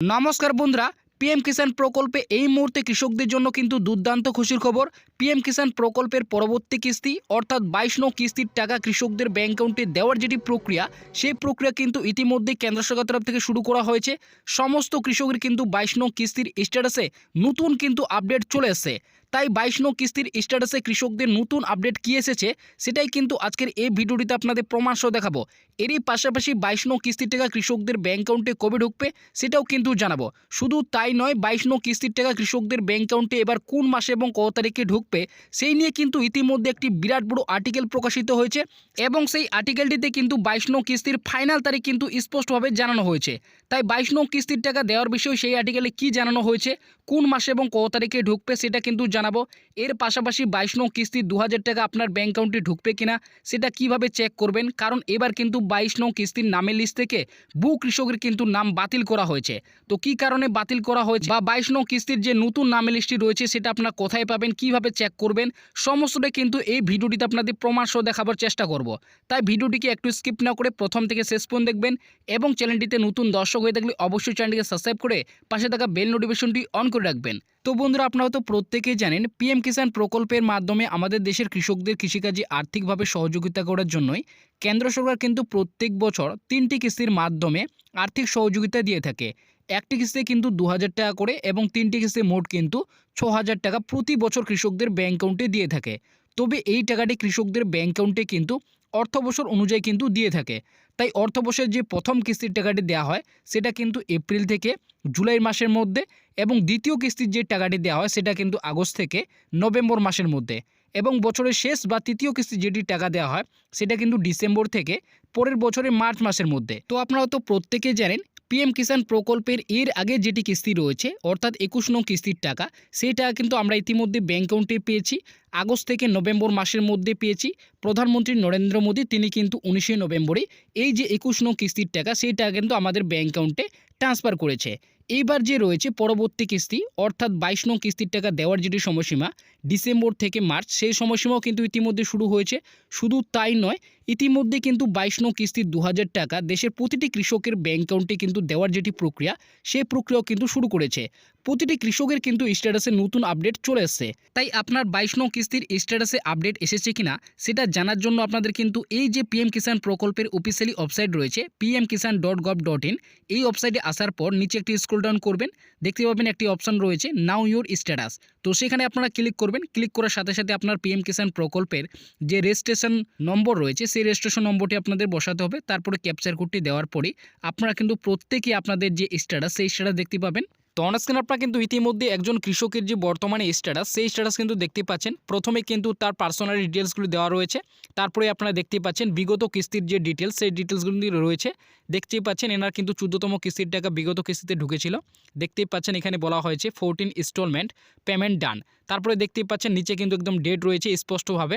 নমস্কার বন্ধুরা, পিএম কিষাণ প্রকল্পে এই মুহূর্তে কৃষকদের জন্য কিন্তু দুর্দান্ত খুশির খবর। পিএম কিষাণ প্রকল্পের পরবর্তী কিস্তি অর্থাৎ 22 নং কিস্তির টাকা কৃষকদের ব্যাংক অ্যাকাউন্টে দেওয়ার যেটি প্রক্রিয়া, সেই প্রক্রিয়া কিন্তু ইতিমধ্যেই কেন্দ্র সরকার তরফ থেকে শুরু করা হয়েছে। সমস্ত কৃষকের কিন্তু 22 নং কিস্তির স্ট্যাটাসে নতুন কিন্তু আপডেট চলে এসেছে। তাই 22 নং কিস্তির স্ট্যাটাসে কৃষকদের নতুন আপডেট কী এসেছে সেটাই কিন্তু আজকের এই ভিডিওটিতে আপনাদের প্রমাণ সহ দেখাবো। এরই পাশাপাশি 22 নং কিস্তির টাকা কৃষকদের ব্যাংক অ্যাকাউন্টে কবে ঢুকবে সেটাও কিন্তু জানাবো। শুধু তাই নয়, 22 নং কিস্তির টাকা কৃষকদের ব্যাংক অ্যাকাউন্টে এবার কোন মাসে এবং কত তারিখে ঢুকবে সেই নিয়ে কিন্তু ইতিমধ্যে একটি বিরাট বড় আর্টিকেল প্রকাশিত হয়েছে এবং সেই আর্টিকেলটিতে কিন্তু 22 নং কিস্তির ফাইনাল তারিখ কিন্তু স্পষ্টভাবে জানানো হয়েছে। তাই 22 নং কিস্তির টাকা দেওয়ার বিষয়ে সেই আর্টিকেলে কী জানানো হয়েছে, কোন মাসে এবং কত তারিখে ঢুকবে সেটা কিন্তু জানাবো। এর পাশাপাশি 22 নং কিস্তি 2000 টাকা আপনার ব্যাংক অ্যাকাউন্টে ঢুকবে কিনা সেটা কিভাবে চেক করবেন, কারণ এবার কিন্তু 22 নং কিস্তির নামের লিস্ট থেকে বহু কৃষকের কিন্তু নাম বাতিল করা হয়েছে। তো কী কারণে বাতিল করা হয়েছে বা 22 নং কিস্তির যে নতুন নামের লিস্টটি রয়েছে সেটা আপনারা কোথায় পাবেন, কিভাবে চেক করবেন, সমস্তটাই কিন্তু এই ভিডিওটিতে আপনাদের প্রমাণ সহ দেখাবার চেষ্টা করব। তাই ভিডিওটিকে একটু স্কিপ না করে প্রথম থেকে শেষ পর্যন্ত দেখবেন এবং চ্যানেলটিতে নতুন দর্শক হয়ে থাকলে অবশ্যই চ্যানেলটিকে সাবস্ক্রাইব করে পাশে থাকা বেল নোটিফিকেশনটি অন করে রাখবেন। তো বন্ধুরা, আপনারা তো প্রত্যেকেই জানেন পিএম কিষাণ প্রকল্পের মাধ্যমে আমাদের দেশের কৃষকদের কৃষিকাজে আর্থিকভাবে সহযোগিতা করার জন্যই কেন্দ্র সরকার কিন্তু প্রত্যেক বছর 3টি কিস্তির মাধ্যমে আর্থিক সহযোগিতা দিয়ে থাকে। একটি কিস্তি কিন্তু 2000 টাকা করে এবং 3টি কিস্তি মোট কিন্তু 6000 টাকা প্রতি বছর কৃষকদের ব্যাংক অ্যাকাউন্টে দিয়ে থাকে। তবে এই টাকাটি কৃষকদের ব্যাংক অ্যাকাউন্টে কিন্তু অর্থবছর অনুযায়ী কিন্তু দিয়ে থাকে। তাই অর্থবর্ষের যে প্রথম কিস্তির টাকাটি দেওয়া হয় সেটা কিন্তু এপ্রিল থেকে জুলাই মাসের মধ্যে এবং দ্বিতীয় কিস্তির যে টাকাটি দেওয়া হয় সেটা কিন্তু আগস্ট থেকে নভেম্বর মাসের মধ্যে এবং বছরের শেষ বা তৃতীয় কিস্তি যেটি টাকা দেওয়া হয় সেটা কিন্তু ডিসেম্বর থেকে পরের বছরের মার্চ মাসের মধ্যে। তো আপনারা তো প্রত্যেকেই জানেন পিএম কিষাণ প্রকল্পের এর আগে যেটি কিস্তি রয়েছে অর্থাৎ 21 নং কিস্তির টাকা, সেই টাকা কিন্তু আমরা ইতিমধ্যে ব্যাংক অ্যাকাউন্টে পেয়েছি। আগস্ট থেকে নভেম্বর মাসের মধ্যে পেয়েছি। প্রধানমন্ত্রী নরেন্দ্র মোদী তিনি কিন্তু 19শে নভেম্বরে এই যে 21 নং কিস্তির টাকা সেই টাকা কিন্তু আমাদের ব্যাংক অ্যাকাউন্টে ট্রান্সফার করেছে। এইবার যে রয়েছে পরবর্তী কিস্তি অর্থাৎ 22 নং কিস্তির টাকা দেওয়ার যেটি সময়সীমা ডিসেম্বর থেকে মার্চ, সেই সময়সীমাও কিন্তু ইতিমধ্যে শুরু হয়েছে। শুধু তাই নয়, ইতিমধ্যে কিন্তু 22 নং কিস্তির 2000 টাকা দেশের প্রতিটি কৃষকের ব্যাংক অ্যাকাউন্টে কিন্তু দেওয়ার যেটি প্রক্রিয়া সেই প্রক্রিয়াও কিন্তু শুরু করেছে। প্রতিটি কৃষকের কিন্তু স্ট্যাটাসে নতুন আপডেট চলে এসেছে। তাই আপনার 22 নং কিস্তির স্ট্যাটাসে আপডেট এসেছে কিনা সেটা জানার জন্য আপনাদের কিন্তু এই যে পিএম কিষাণ প্রকল্পের অফিসিয়ালি ওয়েবসাইট রয়েছে pmkisan.gov.in, এই ওয়েবসাইটে আসার পর নিচে একটি স্ক্রল ডাউন করবেন, দেখতে পাবেন একটি অপশন রয়েছে নাও ইউর স্ট্যাটাস। তো সেখানে আপনারা ক্লিক করবেন। ক্লিক করার সাথে সাথে আপনার পিএম কিষাণ প্রকল্পের যে রেজিস্ট্রেশন নম্বর রয়েছে সেই রেজিস্ট্রেশন নম্বরটি আপনাদের বসাতে হবে। তারপরে ক্যাপচার কোডটি দেওয়ার পরে আপনারা কিন্তু প্রত্যেকেই আপনাদের যে স্ট্যাটাস সেই স্ট্যাটাস দেখতে পাবেন। তো অনস্ক্রিন আপনারা কিন্তু ইতিমধ্যে একজন কৃষকের যে বর্তমানে স্ট্যাটাস সেই স্ট্যাটাস কিন্তু দেখতে পাচ্ছেন। প্রথমে কিন্তু তার পার্সোনাল ডিটেলসগুলো দেওয়া রয়েছে, তারপরে আপনারা দেখতে পাচ্ছেন বিগত কিস্তির যে ডিটেলস সেই ডিটেলসগুলো রয়েছে। দেখতেই পাচ্ছেন এনার কিন্তু 14তম কিস্তির টাকা বিগত কিস্তিতে ঢুকেছিল। দেখতেই পাচ্ছেন এখানে বলা হয়েছে 14 ইনস্টলমেন্ট পেমেন্ট ডান। তারপরে দেখতেই পাচ্ছেন নিচে কিন্তু একদম ডেট রয়েছে স্পষ্টভাবে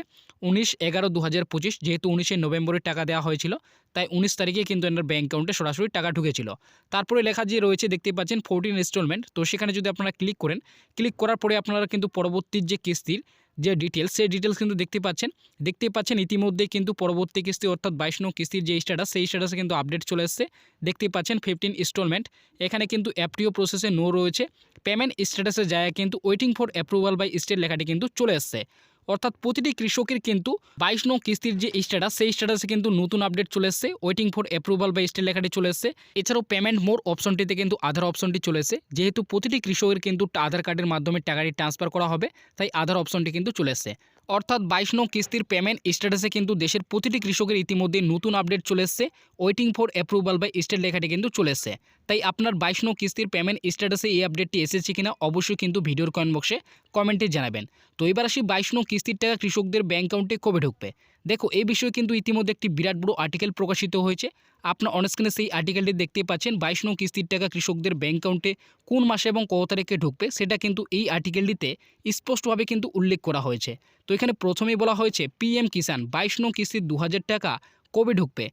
19/11/2025, যেহেতু 19শে নভেম্বরের টাকা দেওয়া হয়েছিল তাই 19 তারিখে কিন্তু এনার ব্যাংক অ্যাকাউন্টে সরাসরি টাকা ঢুকেছিল। তারপরে লেখা যে রয়েছে দেখতে পাচ্ছেন 14 ইনস্টলমেন্ট। তো সেখানে যদি আপনারা ক্লিক করেন, ক্লিক করার পরে আপনারা কিন্তু পরবর্তী যে কিস্তির যে ডিটেলস সেই ডিটেলস কিন্তু দেখতে পাচ্ছেন ইতিমধ্যে কিন্তু পরবর্তী কিস্তি অর্থাৎ 22 নং কিস্তির যে স্ট্যাটাস সেই স্ট্যাটাসে কিন্তু আপডেট চলে এসেছে। দেখতে পাচ্ছেন 15 ইনস্টলমেন্ট, এখানে কিন্তু অ্যাপটিও প্রসেসে নো রয়েছে। পেমেন্ট স্ট্যাটাসে যায় কিন্তু waiting for approval by state লেখাটি কিন্তু চলে এসেছে। অর্থাৎ প্রতিটি কৃষকের কিন্তু 22 নং কিস্তির যে স্ট্যাটাস সেই স্ট্যাটাসে কিন্তু নতুন আপডেট চলে এসেছে, waiting for approval by state লেখাটি চলে এসেছে। এছাড়াও পেমেন্ট মোর অপশনটিতে কিন্তু আধার অপশনটি চলে এসেছে, যেহেতু প্রতিটি কৃষকের কিন্তু আধার কার্ডের মাধ্যমে টাকাটি ট্রান্সফার করা হবে তাই আধার অপশনটি কিন্তু চলে এসেছে। অর্থাৎ 22 নং কিস্তির পেমেন্ট স্ট্যাটাসে কিন্তু দেশের প্রতিটি কৃষকের ইতিমধ্যে নতুন আপডেট চলে এসেছে, waiting for approval by state লেখাটি কিন্তু চলে এসেছে। তাই আপনার 22 নং কিস্তির পেমেন্ট স্ট্যাটাসে এই আপডেটটি এসেছে কিনা অবশ্যই কিন্তু ভিডিওর কমেন্ট বক্সে কমেন্টে জানাবেন। তো এবার আসি 22 নং কিস্তির টাকা কৃষকদের ব্যাংক অ্যাকাউন্টে কবে ঢুকবে। দেখো, এই বিষয়ে কিন্তু ইতিমধ্যে একটি বিরাট বড় আর্টিকেল প্রকাশিত হয়েছে। আপনার অনস্ক্রিনে সেই আর্টিকেলটি দেখতে পাচ্ছেন। 22 নং কিস্তির টাকা কৃষকদের ব্যাংক অ্যাকাউন্টে কোন মাসে এবং কত তারিখে ঢুকবে সেটা কিন্তু এই আর্টিকেলটিতে স্পষ্টভাবে কিন্তু উল্লেখ করা হয়েছে। তো এখানে প্রথমেই বলা হয়েছে পিএম কিষাণ 22 নং কিস্তির 2000 টাকা কবে ঢুকবে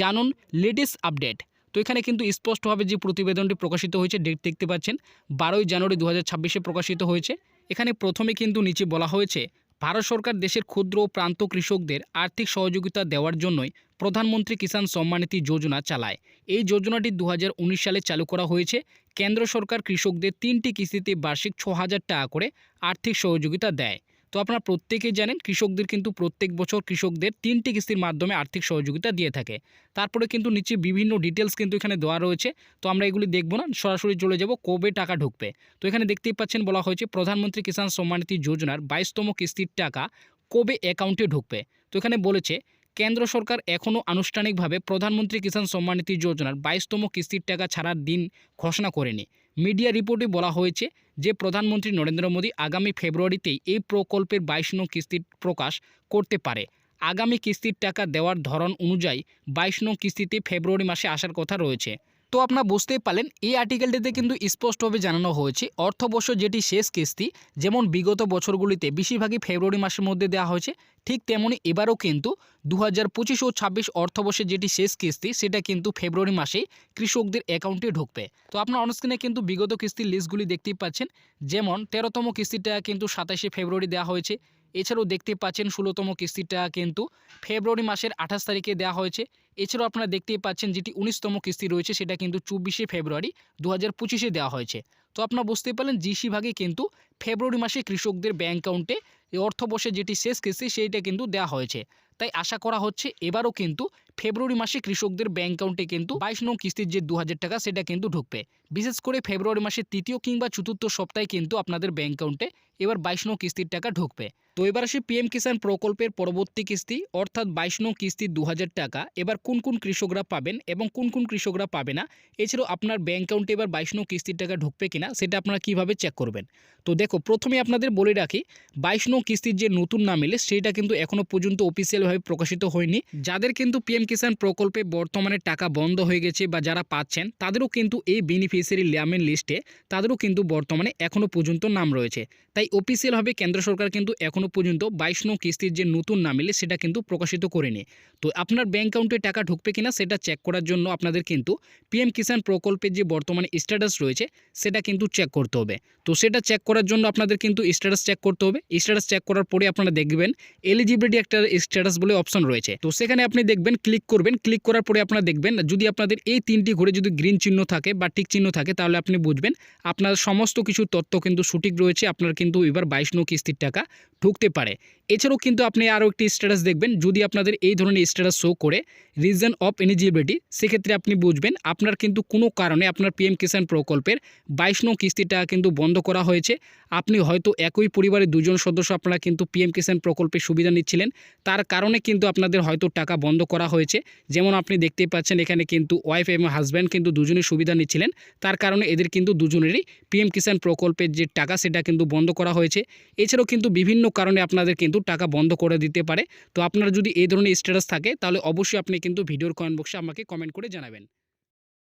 জানুন লেটেস্ট আপডেট। তো এখানে কিন্তু স্পষ্টভাবে যে প্রতিবেদনটি প্রকাশিত হয়েছে ডেট দেখতে পাচ্ছেন 12ই জানুয়ারি 2026-এ প্রকাশিত হয়েছে। এখানে প্রথমে কিন্তু নিচে বলা হয়েছে ভারত সরকার দেশের ক্ষুদ্র ও প্রান্ত কৃষকদের আর্থিক সহযোগিতা দেওয়ার জন্যই প্রধানমন্ত্রী কিষাণ সম্মান নিধি যোজনা চালায়। এই যোজনাটি 2019 সালে চালু করা হয়েছে। কেন্দ্র সরকার কৃষকদের 3টি কিস্তিতে বার্ষিক 6,000 টাকা করে আর্থিক সহযোগিতা দেয়। তো আপনারা প্রত্যেকেই জানেন কৃষকদের কিন্তু প্রত্যেক বছর কৃষকদের 3টি কিস্তির মাধ্যমে আর্থিক সহযোগিতা দিয়ে থাকে। তারপরে কিন্তু নিচে বিভিন্ন ডিটেলস কিন্তু এখানে দেওয়া রয়েছে। তো আমরা এগুলি দেখব না, সরাসরি চলে যাব কবে টাকা ঢুকবে। তো এখানে দেখতেই পাচ্ছেন বলা হয়েছে প্রধানমন্ত্রী কিষাণ সম্মান নিধি যোজনার 22তম কিস্তির টাকা কবে অ্যাকাউন্টে ঢুকবে। তো এখানে বলেছে কেন্দ্র সরকার এখনও আনুষ্ঠানিকভাবে প্রধানমন্ত্রী কিষাণ সম্মান নিধি যোজনার 22তম কিস্তির টাকা ছাড়ার দিন ঘোষণা করেনি। মিডিয়া রিপোর্টে বলা হয়েছে যে প্রধানমন্ত্রী নরেন্দ্র মোদী আগামী ফেব্রুয়ারিতেই এই প্রকল্পের 22নং কিস্তির প্রকাশ করতে পারে। আগামী কিস্তির টাকা দেওয়ার ধরন অনুযায়ী 22নং কিস্তিতে ফেব্রুয়ারি মাসে আসার কথা রয়েছে। তো আপনারা বুঝতেই পারলেন এই আর্টিকেলটিতে কিন্তু স্পষ্টভাবে জানানো হয়েছে অর্থবর্ষ যেটি শেষ কিস্তি, যেমন বিগত বছরগুলিতে বেশিরভাগই ফেব্রুয়ারি মাসের মধ্যে দেওয়া হয়েছে, ঠিক তেমনি এবারও কিন্তু 2025 ও 26 অর্থবর্ষে যেটি শেষ কিস্তি সেটা কিন্তু ফেব্রুয়ারি মাসেই কৃষকদের অ্যাকাউন্টে ঢুকবে। তো আপনার অনস্ক্রিনে কিন্তু বিগত কিস্তির লিস্টগুলি দেখতেই পাচ্ছেন, যেমন 13তম কিস্তিটা কিন্তু 27শে ফেব্রুয়ারি দেওয়া হয়েছে। এছাড়াও দেখতে পাচ্ছেন 16তম কিস্তিটা কিন্তু ফেব্রুয়ারি মাসের 28 তারিখে দেওয়া হয়েছে। এছাড়াও আপনারা দেখতেই পাচ্ছেন যেটি 19তম কিস্তি রয়েছে সেটা কিন্তু 24শে ফেব্রুয়ারি 2025-এ দেওয়া হয়েছে। তো আপনারা বুঝতেই পারলেন বেশিরভাগই কিন্তু ফেব্রুয়ারি মাসে কৃষকদের ব্যাঙ্ক অ্যাকাউন্টে এই অর্থবর্ষে যেটি শেষ কিস্তি সেইটা কিন্তু দেওয়া হয়েছে। তাই আশা করা হচ্ছে এবারও কিন্তু ফেব্রুয়ারি মাসে কৃষকদের ব্যাঙ্ক অ্যাকাউন্টে কিন্তু 22নং কিস্তির যে 2,000 টাকা সেটা কিন্তু ঢুকবে। বিশেষ করে ফেব্রুয়ারি মাসের 3য় কিংবা 4র্থ সপ্তাহে কিন্তু আপনাদের ব্যাঙ্ক অ্যাকাউন্টে এবার 22নং কিস্তির টাকা ঢুকবে। তো এবার আসি পিএম কিষাণ প্রকল্পের পরবর্তী কিস্তি অর্থাৎ 22নং কিস্তির 2,000 টাকা এবার কোন কোন কৃষকরা পাবেন এবং কোন কোন কৃষকরা পাবে না। এছাড়াও আপনার ব্যাঙ্ক অ্যাকাউন্টে এবার 22নং কিস্তির টাকা ঢুকবে কিনা সেটা আপনারা কিভাবে চেক করবেন। তো দেখো, প্রথমে আপনাদের বলে রাখি 22নং কিস্তির যে নতুন নাম এলে সেটা কিন্তু এখনও পর্যন্ত অফিসিয়ালভাবে প্রকাশিত হয়নি। যাদের কিন্তু পিএম কিষাণ প্রকল্পে বর্তমানে টাকা বন্ধ হয়ে গেছে বা যারা পাচ্ছেন তাদেরও কিন্তু এই বেনিফিশিয়ারি নামের লিস্টে তাদেরও কিন্তু বর্তমানে এখনও পর্যন্ত নাম রয়েছে। তাই অফিসিয়ালভাবে কেন্দ্র সরকার কিন্তু এখনও পর্যন্ত 22নং কিস্তির যে নতুন নাম এলে সেটা কিন্তু প্রকাশিত করেনি। তো আপনার ব্যাঙ্ক অ্যাকাউন্টে টাকা ঢুকবে কিনা সেটা চেক করার জন্য আপনাদের কিন্তু পিএম কিষাণ প্রকল্পের যে বর্তমানে স্ট্যাটাস রয়েছে সেটা কিন্তু চেক করতে হবে। তো সেটা চেক করার জন্য আপনাদের কিন্তু স্ট্যাটাস চেক করতে হবে। স্ট্যাটাস চেক করার পরে আপনারা দেখবেন এলিজিবিলিটি একটা স্ট্যাটাস বলে অপশন রয়েছে। তো সেখানে আপনি দেখবেন ক্লিক করবেন। ক্লিক করার পরে আপনারা দেখবেন যদি আপনাদের এই 3টি ঘুরে যদি গ্রিন চিহ্ন থাকে বা টিক চিহ্ন থাকে তাহলে আপনি বুঝবেন আপনার সমস্ত কিছু তথ্য কিন্তু সঠিক রয়েছে, আপনার কিন্তু এবার 22নং কিস্তির টাকা ঢুকতে পারে। এছাড়াও কিন্তু আপনি আরও একটি স্ট্যাটাস দেখবেন, যদি আপনাদের এই ধরনের স্ট্যাটাস শো করে রিজন অফ এলিজিবিলিটি, সেক্ষেত্রে আপনি বুঝবেন আপনার কিন্তু কোনো কারণে আপনার পিএম কিষাণ প্রকল্পের 22নং কিস্তির টাকা কিন্তু বন্ধ করা হয়েছে। আপনি হয়তো একই পরিবারের 2জন সদস্য আপনারা কিন্তু পিএম কিষাণ প্রকল্পের সুবিধা নিচ্ছিলেন, তার কারণে কিন্তু আপনাদের হয়তো টাকা বন্ধ করা হয়েছে। যেমন আপনি দেখতেই পাচ্ছেন এখানে কিন্তু ওয়াইফ এবং হাজব্যান্ড কিন্তু দুজনেই সুবিধা নিচ্ছিলেন, তার কারণে এদের কিন্তু দুজনেরই পিএম কিষাণ প্রকল্পের যে টাকা সেটা কিন্তু বন্ধ করা হয়েছে। এছাড়াও কিন্তু বিভিন্ন কারণে আপনাদের কিন্তু টাকা বন্ধ করে দিতে পারে। তো আপনার যদি এই ধরনের স্ট্যাটাস থাকে তাহলে অবশ্যই আপনি কিন্তু ভিডিওর কমেন্ট বক্সে আমাকে কমেন্ট করে জানাবেন।